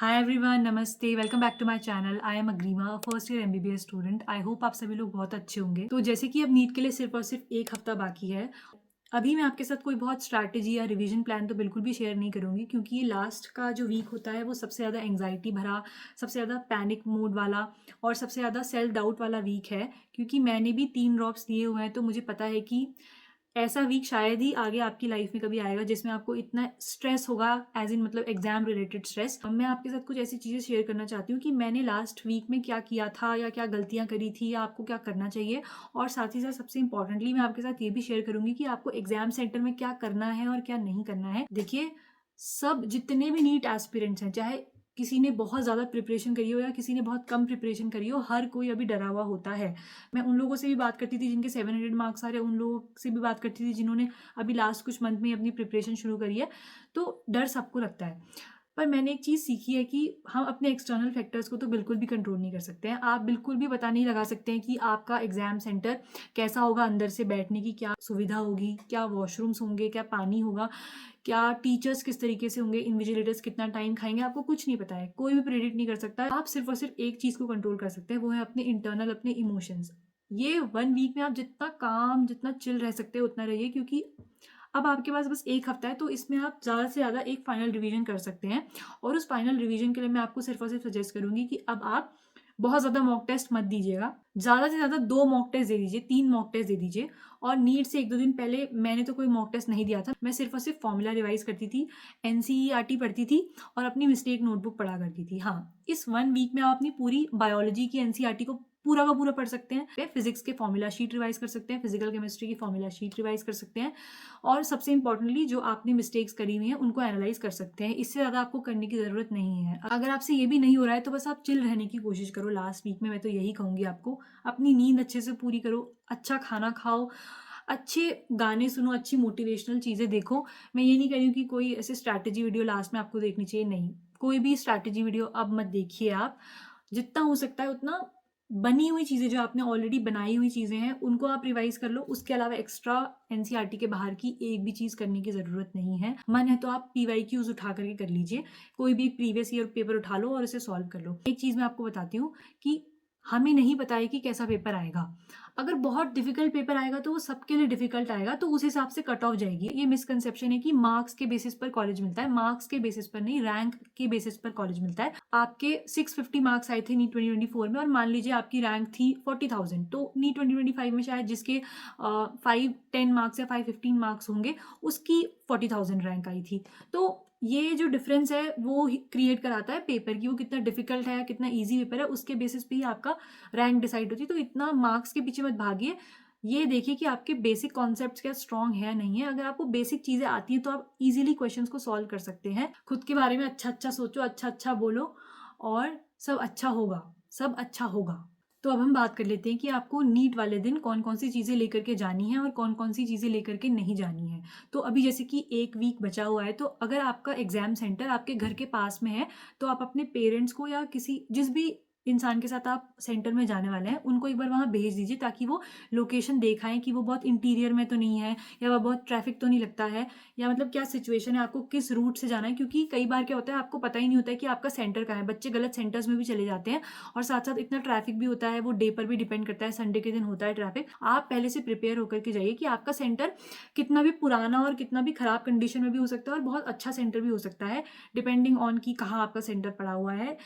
हाय everyone, नमस्ते, welcome back to my channel. I am Agrima, first year MBBS student. I hope आप सभी लोग बहुत अच्छे होंगे। तो जैसे कि अब नीट के लिए सिर्फ और सिर्फ एक हफ्ता बाकी है। अभी मैं आपके साथ कोई बहुत स्ट्रैटेजी या रिवीजन प्लान तो बिल्कुल भी शेयर नहीं करूंगी, क्योंकि ये लास्ट का जो वीक होता है वो सबसे ज़्यादा एंग्जाइटी भरा, सबसे ज़्यादा पैनिक मोड वाला और सबसे ज़्यादा सेल्फ डाउट वाला वीक है। क्योंकि मैंने भी 3 ड्रॉप्स लिए हुए हैं, तो मुझे पता है कि ऐसा वीक शायद ही आगे आपकी लाइफ में कभी आएगा जिसमें आपको इतना स्ट्रेस होगा, एज इन मतलब एग्जाम रिलेटेड स्ट्रेस। मैं आपके साथ कुछ ऐसी चीज़ें शेयर करना चाहती हूँ कि मैंने लास्ट वीक में क्या किया था या क्या गलतियाँ करी थी या आपको क्या करना चाहिए। और साथ ही साथ सबसे इंपॉर्टेंटली मैं आपके साथ ये भी शेयर करूंगी कि आपको एग्जाम सेंटर में क्या करना है और क्या नहीं करना है। देखिए, सब जितने भी नीट एस्पिरेंट्स हैं, चाहे किसी ने बहुत ज़्यादा प्रिपरेशन करी हो या किसी ने बहुत कम प्रिपरेशन करी हो, हर कोई अभी डरा हुआ होता है। मैं उन लोगों से भी बात करती थी जिनके 700 मार्क्स आ रहे हैं, उन लोगों से भी बात करती थी जिन्होंने अभी लास्ट कुछ मंथ में अपनी प्रिपरेशन शुरू करी है। तो डर सबको लगता है, पर मैंने एक चीज़ सीखी है कि हम अपने एक्सटर्नल फैक्टर्स को तो बिल्कुल भी कंट्रोल नहीं कर सकते हैं। आप बिल्कुल भी पता नहीं लगा सकते हैं कि आपका एग्जाम सेंटर कैसा होगा, अंदर से बैठने की क्या सुविधा होगी, क्या वॉशरूम्स होंगे, क्या पानी होगा, क्या टीचर्स किस तरीके से होंगे, इन्विजिलेटर्स कितना टाइम खाएंगे, आपको कुछ नहीं पता है। कोई भी प्रेडिक्ट नहीं कर सकता। आप सिर्फ और सिर्फ एक चीज़ को कंट्रोल कर सकते हैं, वो है अपने इंटरनल, अपने इमोशंस। ये 1 वीक में आप जितना काम, जितना चिल रह सकते हैं उतना रहिए, क्योंकि अब आपके पास बस एक हफ्ता है। तो इसमें आप ज़्यादा से ज़्यादा एक फाइनल रिवीजन कर सकते हैं। और उस फाइनल रिवीजन के लिए मैं आपको सिर्फ और सिर्फ सजेस्ट करूंगी कि अब आप बहुत ज़्यादा मॉक टेस्ट मत दीजिएगा। ज़्यादा से ज़्यादा 2 मॉक टेस्ट दे दीजिए, 3 मॉक टेस्ट दे दीजिए। और नीट से 1-2 दिन पहले मैंने तो कोई मॉक टेस्ट नहीं दिया था। मैं सिर्फ और सिर्फ फॉर्मूला रिवाइज करती थी, एनसीईआरटी पढ़ती थी और अपनी मिस्टेक नोटबुक पढ़ा करती थी। हाँ, इस 1 वीक में आप अपनी पूरी बायोलॉजी की एनसीईआरटी को पूरा का पूरा पढ़ सकते हैं। फिजिक्स के फॉर्मूला शीट रिवाइज कर सकते हैं, फिजिकल केमिस्ट्री की फॉर्मूला शीट रिवाइज कर सकते हैं। और सबसे इंपॉर्टेंटली जो आपने मिस्टेक्स करी हुई हैं उनको एनालाइज कर सकते हैं। इससे ज़्यादा आपको करने की ज़रूरत नहीं है। अगर आपसे ये भी नहीं हो रहा है तो बस आप चिल रहने की कोशिश करो लास्ट वीक में। मैं तो यही कहूँगी आपको, अपनी नींद अच्छे से पूरी करो, अच्छा खाना खाओ, अच्छे गाने सुनो, अच्छी मोटिवेशनल चीज़ें देखो। मैं ये नहीं कह रही हूँ कि कोई ऐसे स्ट्रैटेजी वीडियो लास्ट में आपको देखनी चाहिए, नहीं। कोई भी स्ट्रैटेजी वीडियो अब मत देखिए आप। जितना हो सकता है उतना बनी हुई चीज़ें, जो आपने ऑलरेडी बनाई हुई चीज़ें हैं, उनको आप रिवाइज कर लो। उसके अलावा एक्स्ट्रा एनसीईआरटी के बाहर की एक भी चीज़ करने की ज़रूरत नहीं है। मन है तो आप पीवाईक्यूज उठा करके कर लीजिए। कोई भी प्रीवियस ईयर पेपर उठा लो और उसे सॉल्व कर लो। एक चीज़ मैं आपको बताती हूँ कि हमें नहीं पता है कि कैसा पेपर आएगा। अगर बहुत डिफिकल्ट पेपर आएगा तो वो सबके लिए डिफिकल्ट आएगा, तो उस हिसाब से कट ऑफ जाएगी। ये मिसकंसेप्शन है कि मार्क्स के बेसिस पर कॉलेज मिलता है। मार्क्स के बेसिस पर नहीं, रैंक के बेसिस पर कॉलेज मिलता है। आपके 650 मार्क्स आए थे नीट 2024 में और मान लीजिए आपकी रैंक थी 40,000, तो नीट 2025 में शायद जिसके 510 मार्क्स या 515 मार्क्स होंगे उसकी 40,000 रैंक आई थी। तो ये जो डिफरेंस है वो क्रिएट कराता है पेपर की, वो कितना डिफिकल्ट है या कितना इजी पेपर है, उसके बेसिस पे ही आपका रैंक डिसाइड होती है। तो इतना मार्क्स के पीछे मत भागिए। ये देखिए कि आपके बेसिक कॉन्सेप्ट्स क्या स्ट्रांग है नहीं है। अगर आपको बेसिक चीज़ें आती हैं तो आप इजीली क्वेश्चंस को सॉल्व कर सकते हैं। खुद के बारे में अच्छा अच्छा सोचो, अच्छा अच्छा बोलो और सब अच्छा होगा, सब अच्छा होगा। तो अब हम बात कर लेते हैं कि आपको नीट वाले दिन कौन कौन सी चीज़ें लेकर के जानी है और कौन कौन सी चीज़ें लेकर के नहीं जानी है। तो अभी जैसे कि एक वीक बचा हुआ है, तो अगर आपका एग्जाम सेंटर आपके घर के पास में है तो आप अपने पेरेंट्स को या किसी जिस भी इंसान के साथ आप सेंटर में जाने वाले हैं उनको एक बार वहाँ भेज दीजिए, ताकि वो लोकेशन देखाएं कि वो बहुत इंटीरियर में तो नहीं है, या वह बहुत ट्रैफिक तो नहीं लगता है, या मतलब क्या सिचुएशन है, आपको किस रूट से जाना है। क्योंकि कई बार क्या होता है, आपको पता ही नहीं होता है कि आपका सेंटर कहाँ है। बच्चे गलत सेंटर्स में भी चले जाते हैं और साथ साथ इतना ट्रैफिक भी होता है। वो डे पर भी डिपेंड करता है, संडे के दिन होता है ट्रैफिक। आप पहले से प्रिपेयर होकर के जाइए कि आपका सेंटर कितना भी पुराना और कितना भी खराब कंडीशन में भी हो सकता है और बहुत अच्छा सेंटर भी हो सकता है, डिपेंडिंग ऑन कि कहाँ आपका सेंटर पड़ा हुआ है।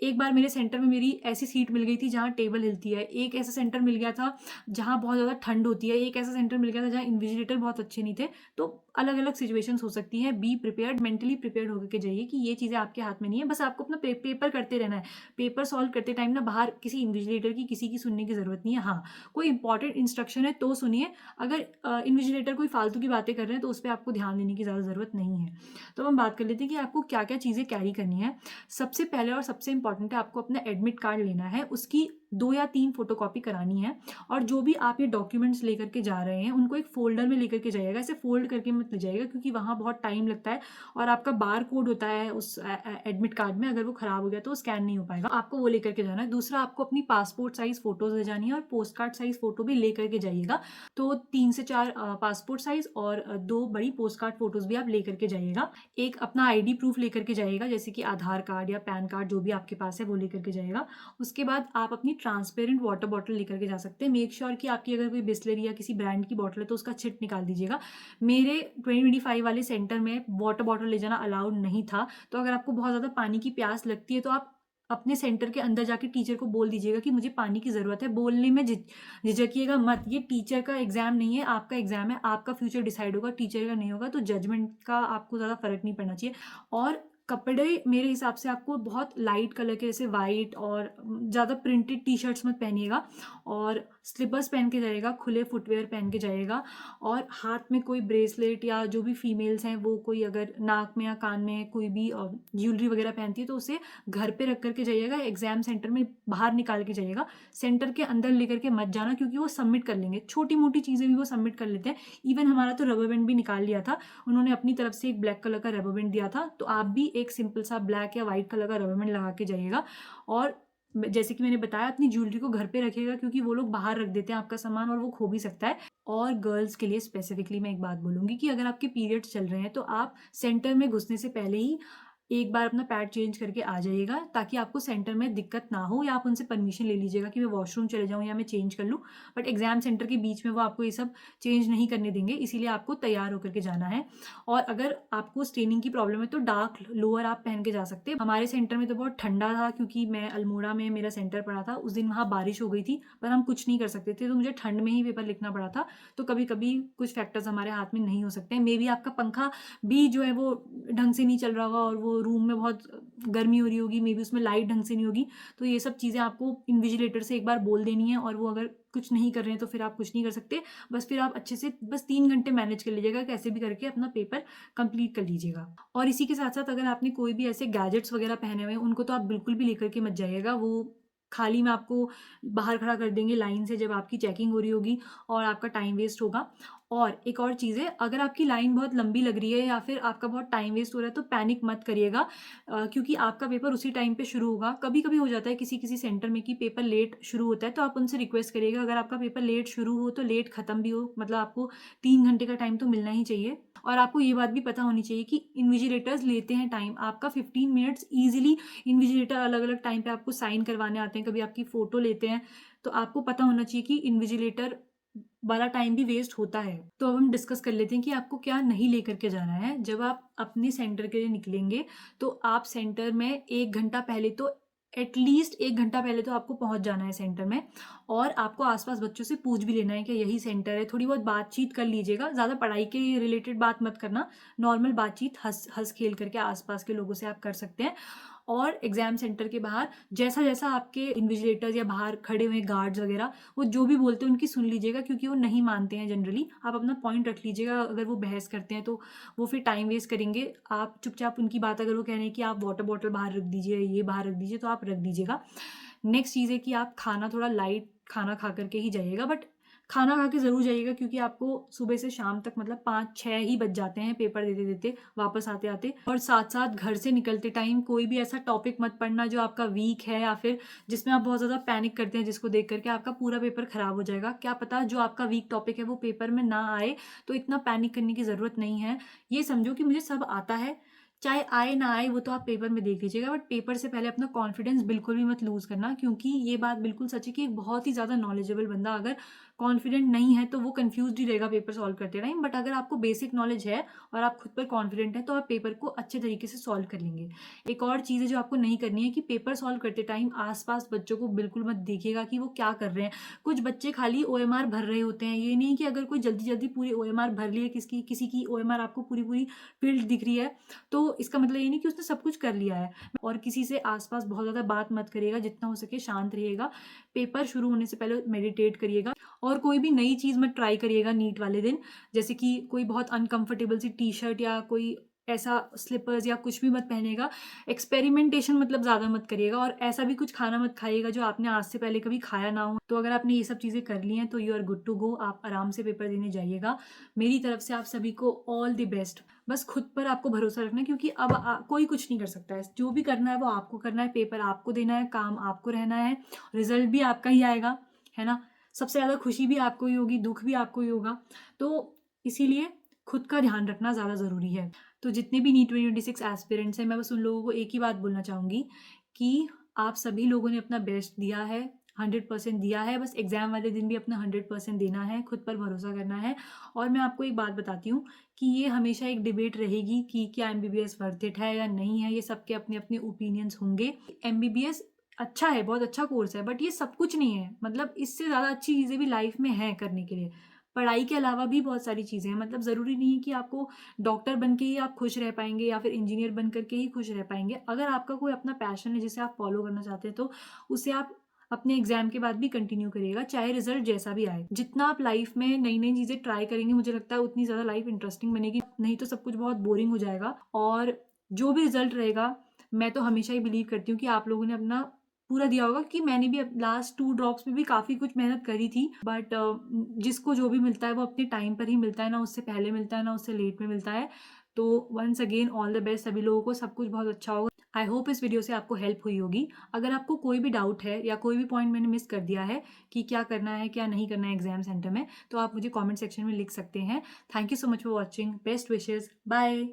एक बार मेरे सेंटर में मेरी ऐसी सीट मिल गई थी जहाँ टेबल हिलती है, एक ऐसा सेंटर मिल गया था जहाँ बहुत ज़्यादा ठंड होती है, एक ऐसा सेंटर मिल गया था जहाँ इन्विजिलेटर बहुत अच्छे नहीं थे। तो अलग अलग सिचुएशंस हो सकती हैं। बी प्रिपेयर्ड, मेंटली प्रिपेयर्ड होकर के जाइए कि ये चीज़ें आपके हाथ में नहीं है। बस आपको अपना पेपर करते रहना है। पेपर सॉल्व करते टाइम ना बाहर किसी इन्विजिलेटर की, किसी की सुनने की ज़रूरत नहीं है। हाँ, कोई इंपॉर्टेंट इंस्ट्रक्शन है तो सुनिए। अगर इन्विजिलेटर कोई फालतू की बातें कर रहे हैं तो उस पर आपको ध्यान देने की ज़्यादा ज़रूरत नहीं है। तो हम बात कर लेते हैं कि आपको क्या क्या चीज़ें कैरी करनी है। सबसे पहले और सबसे इंपॉर्टेंट है, आपको अपना एडमिट कार्ड लेना है। उसकी 2 या 3 फ़ोटोकॉपी करानी है। और जो भी आप ये डॉक्यूमेंट्स लेकर के जा रहे हैं, उनको एक फ़ोल्डर में लेकर के जाइएगा, ऐसे फ़ोल्ड करके मत ले जाइएगा क्योंकि वहाँ बहुत टाइम लगता है और आपका बारकोड होता है उस एडमिट कार्ड में, अगर वो ख़राब हो गया तो स्कैन नहीं हो पाएगा, आपको वो लेकर के जाना है। दूसरा, आपको अपनी पासपोर्ट साइज़ फ़ोटोज़ ले जानी है और पोस्ट कार्ड साइज़ फ़ोटो भी लेकर के जाइएगा। तो 3 से 4 पासपोर्ट साइज़ और 2 बड़ी पोस्ट कार्ड फ़ोटोज़ भी आप लेकर के जाइएगा। एक अपना आईडी प्रूफ़ लेकर के जाइएगा, जैसे कि आधार कार्ड या पैन कार्ड जो भी आपके पास है वो लेकर के जाइएगा। उसके बाद आप अपनी ट्रांसपेरेंट वाटर बॉटल लेकर के जा सकते हैं। मेक श्योर कि आपकी अगर कोई बिसलेरी या किसी ब्रांड की बॉटल है तो उसका छिट निकाल दीजिएगा। मेरे 2025 वाले सेंटर में वाटर बॉटल ले जाना अलाउड नहीं था, तो अगर आपको बहुत ज़्यादा पानी की प्यास लगती है तो आप अपने सेंटर के अंदर जाके टीचर को बोल दीजिएगा कि मुझे पानी की ज़रूरत है। बोलने में झिझकिएगा मत। ये टीचर का एग्ज़ाम नहीं है, आपका एग्ज़ाम है, आपका फ्यूचर डिसाइड होगा, टीचर का नहीं होगा। तो जजमेंट का आपको ज़्यादा फ़र्क नहीं पड़ना चाहिए। और कपड़े मेरे हिसाब से आपको बहुत लाइट कलर के, जैसे वाइट और ज़्यादा प्रिंटेड टी-शर्ट्स मत पहनिएगा और स्लीपर्स पहन के जाइएगा, खुले फुटवियर पहन के जाइएगा। और हाथ में कोई ब्रेसलेट या जो भी फीमेल्स हैं वो कोई अगर नाक में या कान में कोई भी ज्वेलरी वगैरह पहनती है तो उसे घर पे रख कर के जाइएगा, एग्ज़ाम सेंटर में बाहर निकाल के जाइएगा। सेंटर के अंदर लेकर के मत जाना क्योंकि वो सबमिट कर लेंगे, छोटी-मोटी चीज़ें भी वो सबमिट कर लेते हैं। इवन हमारा तो रबर बैंड भी निकाल लिया था, उन्होंने अपनी तरफ से एक ब्लैक कलर का रबर बैंड दिया था, तो आप भी एक सिंपल सा ब्लैक या व्हाइट कलर का रबर बैंड लगा के जाइएगा। और जैसे कि मैंने बताया, अपनी ज्वेलरी को घर पे रखिएगा क्योंकि वो लोग बाहर रख देते हैं आपका सामान और वो खो भी सकता है। और गर्ल्स के लिए स्पेसिफिकली मैं एक बात बोलूँगी कि अगर आपके पीरियड्स चल रहे हैं तो आप सेंटर में घुसने से पहले ही एक बार अपना पैड चेंज करके आ जाइएगा ताकि आपको सेंटर में दिक्कत ना हो, या आप उनसे परमिशन ले लीजिएगा कि मैं वॉशरूम चले जाऊँ या मैं चेंज कर लूँ। बट एग्ज़ाम सेंटर के बीच में वो आपको ये सब चेंज नहीं करने देंगे, इसीलिए आपको तैयार होकर के जाना है। और अगर आपको स्टेनिंग की प्रॉब्लम है तो डार्क लोअर आप पहन के जा सकते हैं। हमारे सेंटर में तो बहुत ठंडा था क्योंकि मैं अल्मोड़ा में मेरा सेंटर पड़ा था, उस दिन वहाँ बारिश हो गई थी, पर हम कुछ नहीं कर सकते थे, तो मुझे ठंड में ही पेपर लिखना पड़ा था। तो कभी-कभी कुछ फैक्टर्स हमारे हाथ में नहीं हो सकते हैं। मेबी आपका पंखा भी जो है वो ढंग से नहीं चल रहा होगा और वो रूम में बहुत गर्मी हो रही होगी, मेबी उसमें लाइट ढंग से नहीं होगी। तो ये सब चीज़ें आपको इन्विजिलेटर से एक बार बोल देनी है और वो अगर कुछ नहीं कर रहे हैं तो फिर आप कुछ नहीं कर सकते। बस फिर आप अच्छे से बस 3 घंटे मैनेज कर लीजिएगा, कैसे भी करके अपना पेपर कंप्लीट कर लीजिएगा। और इसी के साथ-साथ अगर आपने कोई भी ऐसे गैजेट्स वगैरह पहने हुए हैं, उनको तो आप बिल्कुल भी लेकर के मत जाइएगा। वो खाली में आपको बाहर खड़ा कर देंगे लाइन से जब आपकी चेकिंग हो रही होगी और आपका टाइम वेस्ट होगा। और एक और चीज़ है, अगर आपकी लाइन बहुत लंबी लग रही है या फिर आपका बहुत टाइम वेस्ट हो रहा है तो पैनिक मत करिएगा, क्योंकि आपका पेपर उसी टाइम पे शुरू होगा। कभी-कभी हो जाता है किसी-किसी सेंटर में कि पेपर लेट शुरू होता है, तो आप उनसे रिक्वेस्ट करिएगा अगर आपका पेपर लेट शुरू हो तो लेट ख़त्म भी हो, मतलब आपको 3 घंटे का टाइम तो मिलना ही चाहिए। और आपको ये बात भी पता होनी चाहिए कि इन्विजिलेटर्स लेते हैं टाइम, आपका 15 मिनट्स ईज़िली। इन्विजिलेटर अलग-अलग टाइम पे आपको साइन करवाने आते हैं, कभी आपकी फ़ोटो लेते हैं, तो आपको पता होना चाहिए कि इन्विजिलेटर वाला टाइम भी वेस्ट होता है। तो अब हम डिस्कस कर लेते हैं कि आपको क्या नहीं लेकर के जाना है। जब आप अपने सेंटर के लिए निकलेंगे, तो आप सेंटर में 1 घंटा पहले तो एटलीस्ट 1 घंटा पहले तो आपको पहुँच जाना है सेंटर में। और आपको आस-पास बच्चों से पूछ भी लेना है कि यही सेंटर है। थोड़ी बहुत बातचीत कर लीजिएगा, ज़्यादा पढ़ाई के रिलेटेड बात मत करना, नॉर्मल बातचीत हँस खेल करके आस-पास के लोगों से आप कर सकते हैं। और एग्ज़ाम सेंटर के बाहर जैसा-जैसा आपके इन्विजिलेटर्स या बाहर खड़े हुए गार्ड्स वगैरह, वो जो भी बोलते हैं उनकी सुन लीजिएगा क्योंकि वो नहीं मानते हैं जनरली। आप अपना पॉइंट रख लीजिएगा, अगर वो बहस करते हैं तो वो फिर टाइम वेस्ट करेंगे। आप चुपचाप उनकी बात, अगर वो कह रहे हैं कि आप वाटर बॉटल बाहर रख दीजिए, ये बाहर रख दीजिए, तो आप रख दीजिएगा। नेक्स्ट चीज़ है कि आप खाना थोड़ा लाइट खाना खा कर के ही जाइएगा, बट खाना खा के ज़रूर जाइएगा क्योंकि आपको सुबह से शाम तक मतलब 5-6 ही बज जाते हैं पेपर देते-देते, वापस आते-आते। और साथ-साथ घर से निकलते टाइम कोई भी ऐसा टॉपिक मत पढ़ना जो आपका वीक है या फिर जिसमें आप बहुत ज़्यादा पैनिक करते हैं, जिसको देख कर के आपका पूरा पेपर खराब हो जाएगा। क्या पता जो आपका वीक टॉपिक है वो पेपर में ना आए, तो इतना पैनिक करने की ज़रूरत नहीं है। ये समझो कि मुझे सब आता है, चाहे आए ना आए वो तो आप पेपर में देख लीजिएगा, बट पेपर से पहले अपना कॉन्फिडेंस बिल्कुल भी मत लूज़ करना, क्योंकि ये बात बिल्कुल सच है कि एक बहुत ही ज़्यादा नॉलेजेबल बंदा अगर कॉन्फिडेंट नहीं है तो वो कंफ्यूज्ड ही रहेगा पेपर सॉल्व करते टाइम। बट अगर आपको बेसिक नॉलेज है और आप खुद पर कॉन्फिडेंट हैं तो आप पेपर को अच्छे तरीके से सॉल्व कर लेंगे। एक और चीज़ है जो आपको नहीं करनी है कि पेपर सॉल्व करते टाइम आसपास बच्चों को बिल्कुल मत देखिएगा कि वो क्या कर रहे हैं। कुछ बच्चे खाली ओएमआर भर रहे होते हैं, ये नहीं कि अगर कोई जल्दी-जल्दी पूरी ओएमआर भर ली है, किसी की ओएमआर आपको पूरी-पूरी फील्ड दिख रही है, तो इसका मतलब ये नहीं कि उसने सब कुछ कर लिया है। और किसी से आस-पास बहुत ज़्यादा बात मत करिएगा, जितना हो सके शांत रहिएगा। पेपर शुरू होने से पहले मेडिटेट करिएगा और कोई भी नई चीज़ मत ट्राई करिएगा नीट वाले दिन। जैसे कि कोई बहुत अनकंफर्टेबल सी टी-शर्ट या कोई ऐसा स्लीपर्स या कुछ भी मत पहनिएगा। एक्सपेरिमेंटेशन मतलब ज़्यादा मत करिएगा और ऐसा भी कुछ खाना मत खाइएगा जो आपने आज से पहले कभी खाया ना हो। तो अगर आपने ये सब चीज़ें कर ली हैं तो you are good to go, आप आराम से पेपर देने जाइएगा। मेरी तरफ से आप सभी को ऑल द बेस्ट। बस खुद पर आपको भरोसा रखना है क्योंकि अब कोई कुछ नहीं कर सकता है। जो भी करना है वो आपको करना है, पेपर आपको देना है, काम आपको रहना है, रिजल्ट भी आपका ही आएगा, है ना? सबसे ज़्यादा खुशी भी आपको ही होगी, दुःख भी आपको ही होगा। तो इसीलिए खुद का ध्यान रखना ज़्यादा ज़रूरी है। तो जितने भी नीट 2026 एस्पिरेंट्स हैं, मैं बस उन लोगों को एक ही बात बोलना चाहूँगी कि आप सभी लोगों ने अपना बेस्ट दिया है, 100% दिया है। बस एग्ज़ाम वाले दिन भी अपना 100% देना है, खुद पर भरोसा करना है। और मैं आपको एक बात बताती हूँ कि ये हमेशा एक डिबेट रहेगी कि क्या एमबीबीएस वर्थ इट है या नहीं है। ये सबके अपने-अपने ओपिनियंस होंगे। एमबीबीएस अच्छा है, बहुत अच्छा कोर्स है, बट ये सब कुछ नहीं है। मतलब इससे ज़्यादा अच्छी चीज़ें भी लाइफ में हैं करने के लिए। पढ़ाई के अलावा भी बहुत सारी चीज़ें हैं। मतलब ज़रूरी नहीं है कि आपको डॉक्टर बन के ही आप खुश रह पाएँगे या फिर इंजीनियर बन कर के ही खुश रह पाएँगे। अगर आपका कोई अपना पैशन है जिसे आप फ़ॉलो करना चाहते हैं तो उसे आप अपने एग्ज़ाम के बाद भी कंटिन्यू करिएगा, चाहे रिज़ल्ट जैसा भी आए। जितना आप लाइफ़ में नई-नई चीज़ें ट्राई करेंगे, मुझे लगता है उतनी ज़्यादा लाइफ़ इंटरेस्टिंग बनेगी, नहीं तो सब कुछ बहुत बोरिंग हो जाएगा। और जो भी रिज़ल्ट रहेगा, मैं तो हमेशा ही बिलीव करती हूँ कि आप लोगों ने अपना पूरा दिया होगा, क्योंकि मैंने भी अब लास्ट 2 ड्रॉप्स में भी काफ़ी कुछ मेहनत करी थी। बट जिसको जो भी मिलता है वो अपने टाइम पर ही मिलता है, ना उससे पहले मिलता है, ना उससे लेट में मिलता है। तो once again all the best सभी लोगों को, सब कुछ बहुत अच्छा होगा। आई होप इस वीडियो से आपको हेल्प हुई होगी। अगर आपको कोई भी डाउट है या कोई भी पॉइंट मैंने मिस कर दिया है कि क्या करना है, क्या नहीं करना है एग्ज़ाम सेंटर में, तो आप मुझे कमेंट सेक्शन में लिख सकते हैं। Thank you so much for watching. Best wishes. Bye.